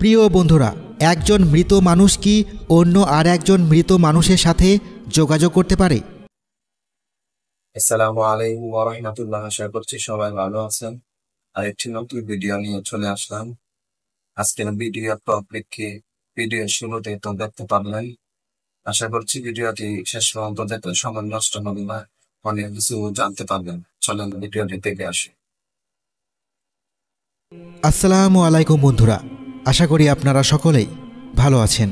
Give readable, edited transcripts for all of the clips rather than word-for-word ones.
প্রিয় বন্ধুরা, একজন মৃত মানুষ কি অন্য আর একজন মৃত মানুষের সাথে যোগাযোগ করতে পারে? আসসালামু আলাইকুম ওয়া রাহমাতুল্লাহ। আশা করছি সবাই ভালো আছেন। আরেকটি নতুন ভিডিও নিয়ে চলে আসলাম। আজকের ভিডিও টপিক কি ভিডিও শুরুতে তো দেখতে পারলেন। আশা করছি ভিডিওটি শেষ পর্যন্ত দেখলে সময় নষ্ট হবে না, অনেক কিছু জানতে পারবেন। চলেন ভিডিওটি দেখে আসি। আসসালামু আলাইকুম বন্ধুরা, আশা করি আপনারা সকলেই ভালো আছেন।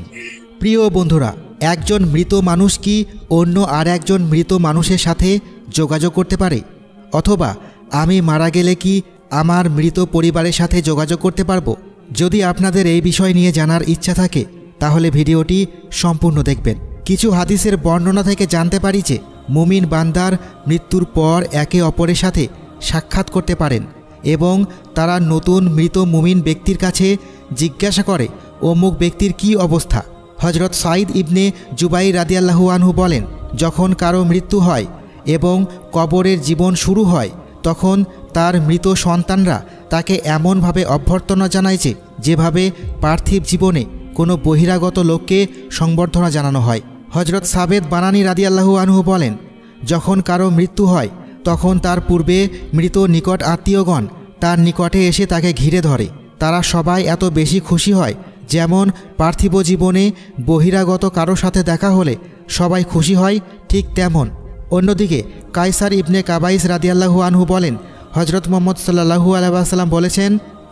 প্রিয় বন্ধুরা, একজন মৃত মানুষ কি অন্য আর একজন মৃত মানুষের সাথে যোগাযোগ করতে পারে? অথবা আমি মারা গেলে কি আমার মৃত পরিবারের সাথে যোগাযোগ করতে পারবো? যদি আপনাদের এই বিষয় নিয়ে জানার ইচ্ছা থাকে তাহলে ভিডিওটি সম্পূর্ণ দেখবেন। কিছু হাদিসের বর্ণনা থেকে জানতে পারি যে মুমিন বান্দার মৃত্যুর পর একে অপরের সাথে সাক্ষাৎ করতে পারেন এবং তারা নতুন মৃত মুমিন ব্যক্তির কাছে জিজ্ঞাসা করে অমুক ব্যক্তির কি অবস্থা। হজরত সাঈদ ইবনে জুবাইর রাদিয়াল্লাহু আনহু বলেন, যখন কারো মৃত্যু হয় এবং কবরের জীবন শুরু হয় তখন তার মৃত সন্তানরা তাকে এমনভাবে অভ্যর্থনা জানায় যেভাবে পার্থিব জীবনে কোনো বহিরাগত লোককে সংবর্ধনা জানানো হয়। হজরত সাবেদ বানানী রাদিয়াল্লাহু আনহু বলেন, যখন কারো মৃত্যু হয় তখন তার পূর্বে মৃত নিকট আত্মীয়গণ তার নিকটে এসে তাকে ঘিরে ধরে। তারা সবাই এত বেশি খুশি হয় যেমন পার্থিব জীবনে বহিরাগত কারো সাথে দেখা হলে সবাই খুশি হয়, ঠিক তেমন। অন্যদিকে কায়সার ইবনে কাবাইস রাদিয়াল্লাহু আনহু বলেন, হজরত মুহাম্মদ সাল্লাল্লাহু আলাইহি ওয়াসাল্লাম বলেছেন,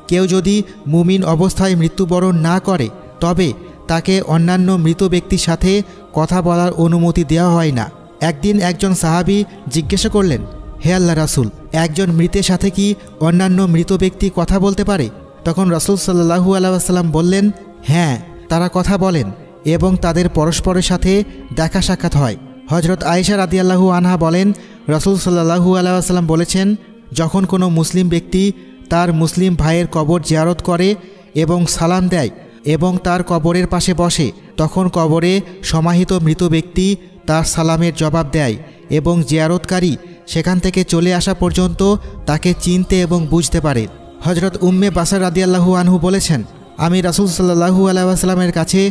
কেউ যদি মুমিন অবস্থায় মৃত্যুবরণ না করে তবে তাকে অন্যান্য মৃত ব্যক্তির সাথে কথা বলার অনুমতি দেওয়া হয় না। একদিন একজন সাহাবী জিজ্ঞাসা করলেন, হে আল্লাহ রাসূল, একজন মৃতের সাথে কি অন্যান্য মৃত ব্যক্তি কথা বলতে পারে? তখন রাসূল সাল্লাল্লাহু আলাইহি ওয়াসাল্লাম বললেন, হ্যাঁ, তারা কথা বলেন এবং তাদের পরস্পরের সাথে দেখা সাক্ষাৎ হয়। হজরত আয়েশা রাদিয়াল্লাহু আনহা বলেন, রাসূল সাল্লাল্লাহু আলাইহি ওয়াসাল্লাম বলেছেন, যখন কোনো মুসলিম ব্যক্তি তার মুসলিম ভাইয়ের কবর জিয়ারত করে এবং সালাম দেয় এবং তার কবরের পাশে বসে, তখন কবরে সমাহিত মৃত ব্যক্তি তার সালামের জবাব দেয় এবং জিয়ারতকারী সেখান থেকে চলে আসা পর্যন্ত তাকে চিনতে এবং বুঝতে পারে। হজরত উম্মে বাসার রাদিয়াল্লাহু আনহু বলেছেন, আমি রাসূল সাল্লাল্লাহু আলাইহি ওয়াসাল্লামের কাছে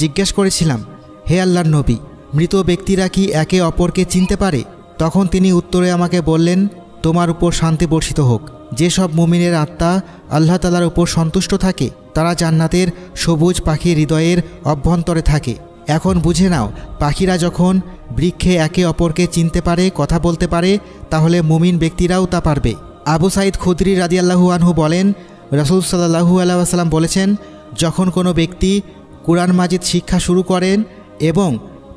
জিজ্ঞেস করেছিলাম, হে আল্লাহর নবী, মৃত ব্যক্তিরা কি একে অপরকে চিনতে পারে? তখন তিনি উত্তরে আমাকে বললেন, তোমার উপর শান্তি বর্ষিত হোক। যেসব মুমিনের আত্মা আল্লাহ তাআলার উপর সন্তুষ্ট থাকে তারা জান্নাতের সবুজ পাখির হৃদয়ের অভ্যন্তরে থাকে। এখন বুঝে নাও, পাখিরা যখন বৃক্ষে একে অপরকে চিনতে পারে, কথা বলতে পারে, তাহলে মুমিন ব্যক্তিরাও তা পারবে। আবু সাঈদ খুদরি রাদিয়াল্লাহু আনহু বলেন, রাসূল সাল্লাল্লাহু আলাইহি ওয়াসাল্লাম বলেছেন, যখন কোনো ব্যক্তি কুরআন মাজিদ শিক্ষা শুরু করেন এবং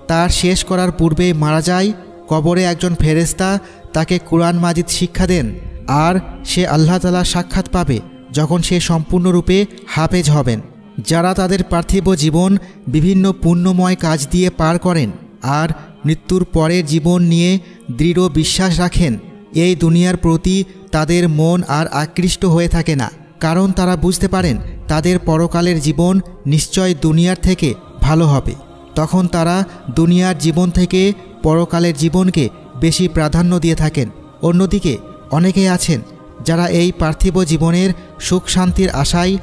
তার শেষ করার পূর্বে মারা যায়, কবরে একজন ফেরেশতা তাকে কুরআন মাজিদ শিক্ষা দেন আর সে আল্লাহ তাআলার সাক্ষাৎ পাবে যখন সে সম্পূর্ণরূপে হাফেজ হবেন। যারা তাদের পার্থিব জীবন বিভিন্ন পুণ্যময় কাজ দিয়ে পার করেন আর মৃত্যুর পরের জীবন নিয়ে দৃঢ় বিশ্বাস রাখেন, এই দুনিয়ার প্রতি তাদের মন আর আকৃষ্ট হয়ে থাকে না, কারণ তারা বুঝতে পারেন তাদের পরকালের জীবন নিশ্চয় দুনিয়ার থেকে ভালো হবে। তখন তারা দুনিয়ার জীবন থেকে পরকালের জীবনকে বেশি প্রাধান্য দিয়ে থাকেন। অন্যদিকে অনেকেই আছেন যারা এই পার্থিব জীবনের সুখ শান্তির আশায়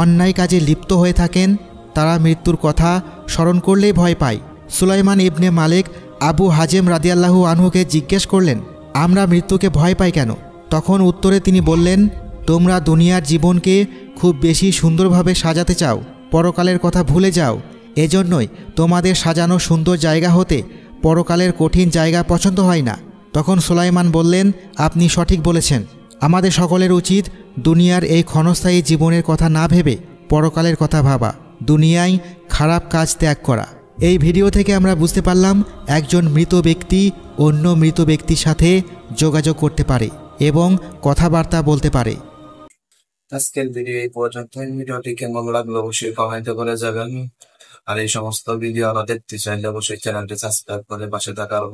অন্যায় কাজে লিপ্ত হয়ে থাকেন। তারা মৃত্যুর কথা স্মরণ করলেই ভয় পায়। সুলাইমান ইবনে মালিক আবু হাজেম রাদিয়াল্লাহু আনহুকে জিজ্ঞেস করলেন, আমরা মৃত্যুকে ভয় পাই কেন? তখন উত্তরে তিনি বললেন, তোমরা দুনিয়ার জীবনকে খুব বেশি সুন্দরভাবে সাজাতে চাও, পরকালের কথা ভুলে যাও। এজন্যই তোমাদের সাজানো সুন্দর জায়গা হতে পরকালের কঠিন জায়গা পছন্দ হয় না। তখন সুলাইমান বললেন, আপনি সঠিক বলেছেন। আমাদের সকলের উচিত দুনিয়ার এই ক্ষণস্থায়ী জীবনের কথা না ভেবে পরকালের কথা ভাবা, দুনিয়ায় খারাপ কাজ ত্যাগ করা। এই ভিডিও থেকে আমরা বুঝতে পারলাম একজন মৃত ব্যক্তি অন্য মৃত ব্যক্তির সাথে যোগাযোগ করতে পারে এবং কথাবার্তা বলতে পারে। আজকের ভিডিও এই পর্যন্ত। ভিডিওটি কেমন লাগলো অবশ্যই কমেন্টে করে যাবেন। আর এই সমস্ত ভিডিও আরো দেখতে চাইলে অবশ্যই চ্যানেলটি সাবস্ক্রাইব করে পাশে থাকা আরো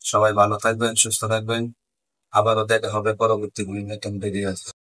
সবাই ভালো থাকবেন, সুস্থ থাকবেন। আবারও দেখা হবে পরবর্তী নতুন ভিডিও।